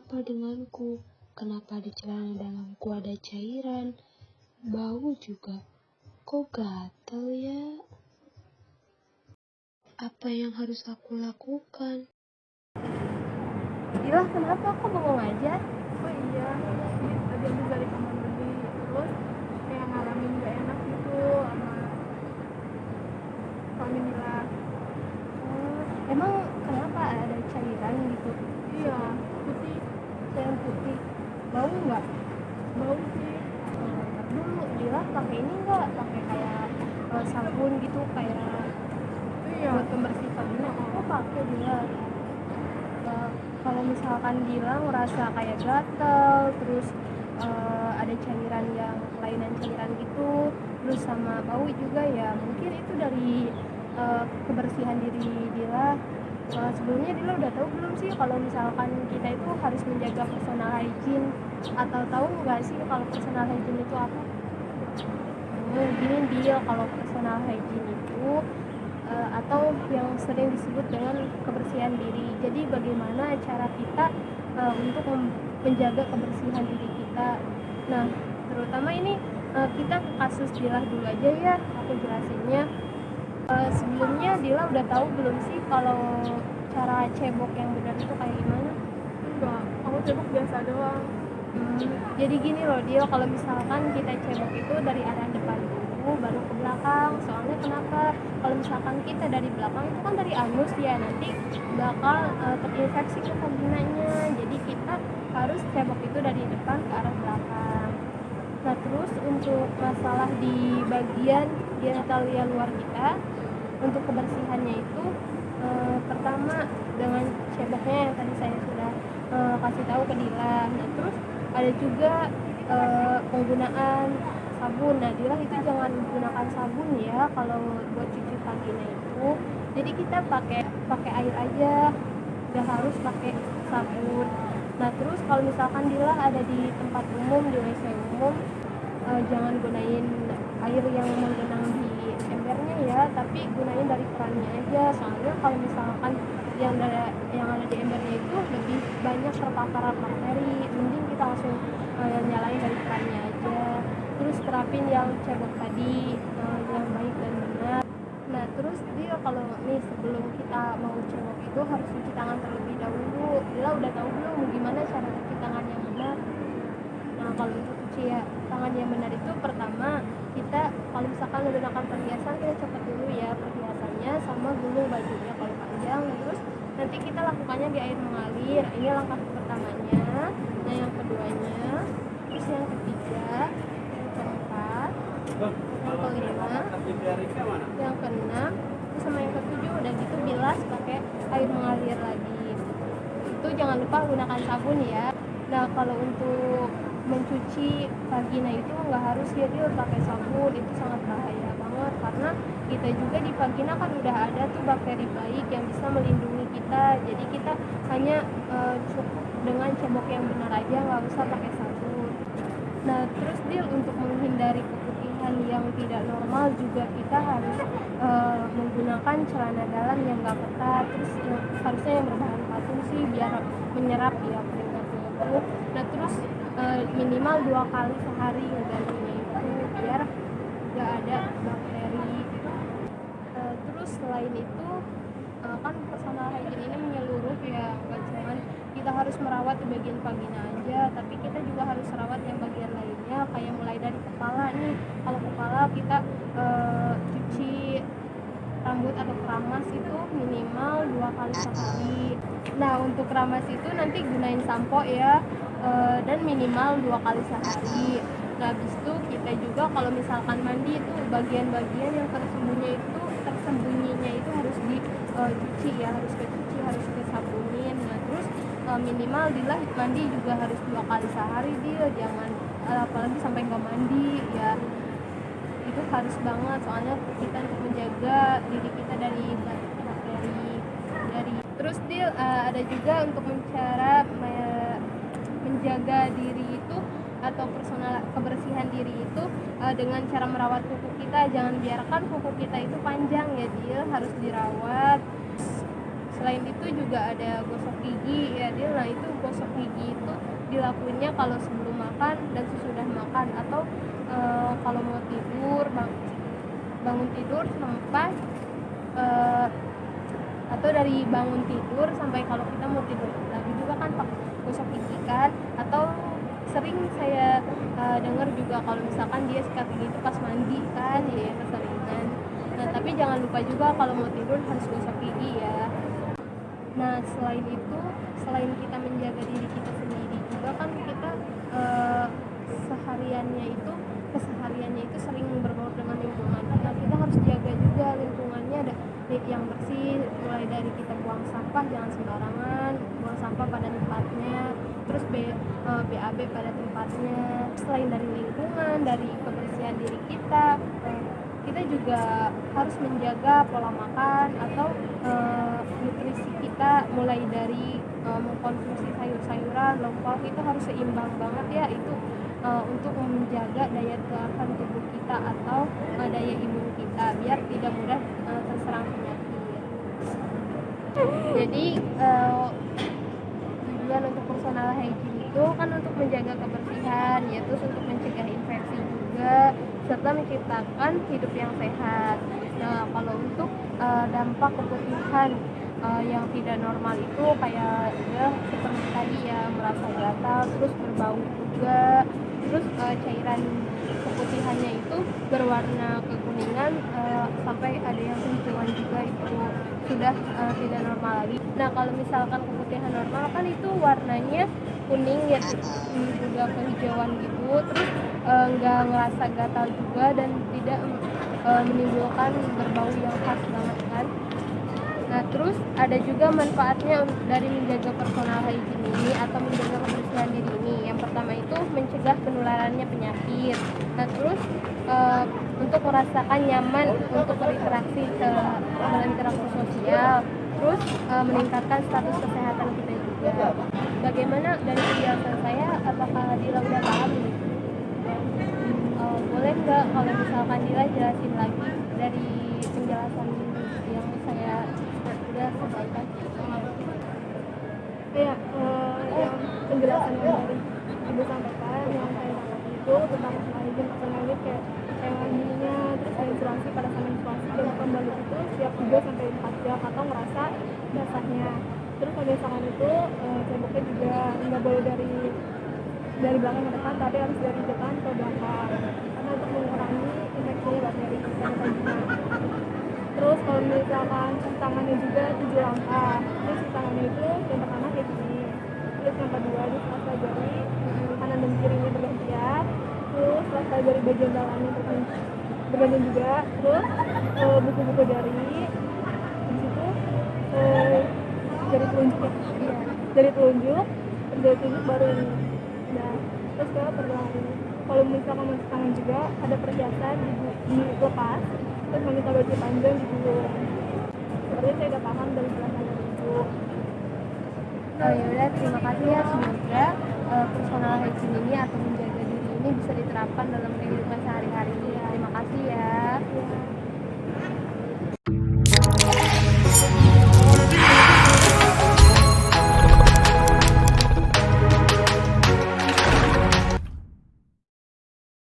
apa denganku? Kenapa di celana dalamku ada cairan? Bau juga. Kok gatal ya? Apa yang harus aku lakukan? Dila, kenapa? Kok bengong aja? Oh iya, tadi habis dari kamar mandi, terus kayak ngalamin gak enak gitu sama Nila. Emang kenapa ada cairan gitu? Iya, putih, Cairan putih. Bau nggak? bau sih. Ntar dulu, Dila pakai ini nggak? Pakai kayak sabun gitu, kayak Iya, buat pembersih vagina. Aku pakai Dila. Kalau misalkan Dila ngerasa kayak gatel, terus ada cairan yang kelainan cairan gitu, terus sama bau juga ya, mungkin itu dari kebersihan diri Dila. Sebelumnya Dila udah tahu belum sih kalau misalkan kita itu harus menjaga personal hygiene, atau tahu nggak sih kalau personal hygiene itu apa? Gini Dil, kalau personal hygiene itu atau yang sering disebut dengan kebersihan diri. Jadi bagaimana cara kita untuk menjaga kebersihan diri kita. Nah, terutama ini kita ke kasus Dila dulu aja ya, aku jelasinnya. Sebelumnya Dila udah tahu belum sih kalau cara cebok yang benar itu kayak gimana? enggak, aku cebok biasa doang. Jadi gini loh Dil, kalau misalkan kita cebok itu dari arah depan dulu baru ke belakang. Soalnya kenapa? Kalau misalkan kita dari belakang itu kan dari anus ya, nanti bakal terinfeksi ke vaginanya. Jadi kita harus cebok itu dari depan ke arah belakang. Nah, terus untuk masalah di bagian genitalia luar kita, untuk kebersihannya itu pertama dengan ceboknya yang tadi saya sudah kasih tahu ke Dila. Nah, terus ada juga penggunaan sabun. Nah, Dila itu jangan menggunakan sabun ya kalau buat cuci vagina itu. Jadi kita pakai air aja, nggak harus pakai sabun. Nah, terus kalau misalkan Dila ada di tempat umum, di WC umum, jangan gunain air yang menggenang di embernya ya, tapi gunain dari kerannya aja. Soalnya kalau misalkan yang ada di embernya itu lebih banyak terpapar bakteri, mending kita langsung nyalain dari kerannya aja. Terus terapin yang cebok tadi yang baik dan benar. Nah, terus dia kalau nih sebelum kita mau cebok itu harus cuci tangan terlebih dahulu. Dia udah tahu belum gimana cara cuci tangan yang benar? Nah, kalau untuk cuci tangan yang benar itu pertama kita kalau misalkan menggunakan perhiasan, kita copot dulu ya perhiasannya sama gulung bajunya kalau panjang. Terus nanti kita lakukannya di air mengalir. Ini langkah pertamanya. Nah, yang keduanya, terus yang ketiga, yang keempat, yang kelima, yang keenam, terus sama yang ketujuh. Udah gitu bilas pakai air mengalir lagi. Itu jangan lupa gunakan sabun ya. Nah, kalau untuk mencuci vagina itu nggak harus ya dia pakai sabun, itu sangat bahaya banget karena kita juga di vagina kan udah ada tuh bakteri baik yang bisa melindungi kita. Jadi kita hanya cukup dengan cebok yang benar aja, nggak usah pakai sabun. Nah, terus dia untuk menghindari keputihan yang tidak normal juga kita harus menggunakan celana dalam yang nggak ketat. Terus harusnya yang berbahan katun sih biar menyerap ya keringatnya itu. Nah, terus minimal 2 kali sehari ngegantinya itu biar nggak ada bakteri. Terus selain itu kan personal hygiene ini menyeluruh ya, nggak cuman kita harus merawat di bagian vagina aja, tapi kita juga harus rawat yang bagian lainnya, kayak mulai dari kepala nih. Kalau kepala kita cuci rambut atau keramas itu minimal 2 kali sehari. Nah, untuk keramas itu nanti gunain sampo ya, dan minimal 2 kali sehari. Nah, habis itu kita juga kalau misalkan mandi itu bagian-bagian yang tersembunyinya itu harus dicuci ya, harus dicuci, harus disabunin. Nah, terus minimal Dila mandi juga harus 2 kali sehari dia, jangan apalagi sampai nggak mandi ya. Itu harus banget soalnya kita untuk menjaga diri kita dari bakteri. Terus dia ada juga untuk menjaga diri itu atau personal kebersihan diri itu dengan cara merawat kuku kita. Jangan biarkan kuku kita itu panjang ya, dia harus dirawat. Selain selain itu juga ada gosok gigi ya dia. Nah itu gosok gigi itu dilakuinnya kalau sebelum makan dan sesudah makan, atau kalau mau tidur bangun tidur sampai atau dari bangun tidur sampai kalau kita mau tidur lagi juga kan pakai gosok gigi kan. Atau sering saya dengar juga kalau misalkan dia sikat gigi itu pas mandi kan ya, keseringan. Nah tapi jangan lupa juga kalau mau tidur harus gosok gigi ya. Nah selain itu, selain kita menjaga diri kita sendiri juga kan kita kesehariannya itu sering berbaur dengan lingkungan. Nah kita harus jaga juga lingkungannya yang bersih, mulai dari kita buang sampah jangan sembarangan, buang sampah pada tempatnya, terus BAB pada tempatnya. Selain dari lingkungan, dari kebersihan diri kita, kita juga harus menjaga pola makan atau nutrisi kita, mulai dari mengkonsumsi sayur-sayuran, lauk pauk itu harus seimbang banget ya, itu untuk menjaga daya tahan tubuh kita atau daya imun kita biar tidak mudah terserang penyakit. Jadi tujuan untuk personal hygiene itu kan untuk menjaga kebersihan, yaitu untuk mencegah infeksi juga serta menciptakan hidup yang sehat. Nah kalau untuk dampak keputihan yang tidak normal itu kayak ya seperti tadi ya, merasa gatal, terus berbau juga, terus cairan keputihannya itu berwarna kekuningan sampai ada yang kehijauan juga, itu sudah tidak normal lagi. Nah kalau misalkan keputihan normal kan itu warnanya kuning ya, juga kehijauan gitu, terus nggak ngerasa gatal juga dan tidak menimbulkan berbau yang khas banget kan. Nah terus ada juga manfaatnya dari menjaga personal hygiene ini atau menjaga kebersihan diri ini. Yang pertama itu mencegah penularannya penyakit. Nah terus untuk merasakan nyaman untuk berinteraksi sosial, terus meningkatkan status kesehatan kita juga. Bagaimana dari penjelasan saya, apakah Dila udah paham nih? Boleh nggak kalau misalkan Dila jelasin lagi dari penjelasan yang saya udah sampaikan? Ya, yang penjelasan yang dari Ibu sampaikan, yang saya dapat itu tentang hygiene personal ini kayak mandinya, terus menstruasi, pada saat menstruasi dan kembali itu setiap 3-4 jam atau ngerasa basahnya. Terus kalau misalkan itu ceboknya juga nggak boleh dari belakang ke depan, tapi harus dari depan ke belakang karena untuk mengurangi infeksi bakteri vagina. Terus kalau misalkan cuci tangannya juga 7 langkah. Terus cuci tangannya itu yang pertama kayak gini, terus yang kedua itu rasa jari kanan dan kirinya bergantian, terus rasa jari bagian dalamnya bergantian juga, terus buku-buku jari, di situ jari telunjuk ya, iya, jari telunjuk baru ini. Nah, terus ke pergelangan ini. Kalau misalkan mencuci tangan juga ada perhiasan dilepas, terus meminta baju panjang digulung. Seperti saya udah paham dari penjelasan dari Ibu. Yaudah, terima kasih ya. Semoga personal hygiene ini atau menjaga diri ini bisa diterapkan dalam kehidupan sehari-hari. Terima kasih ya.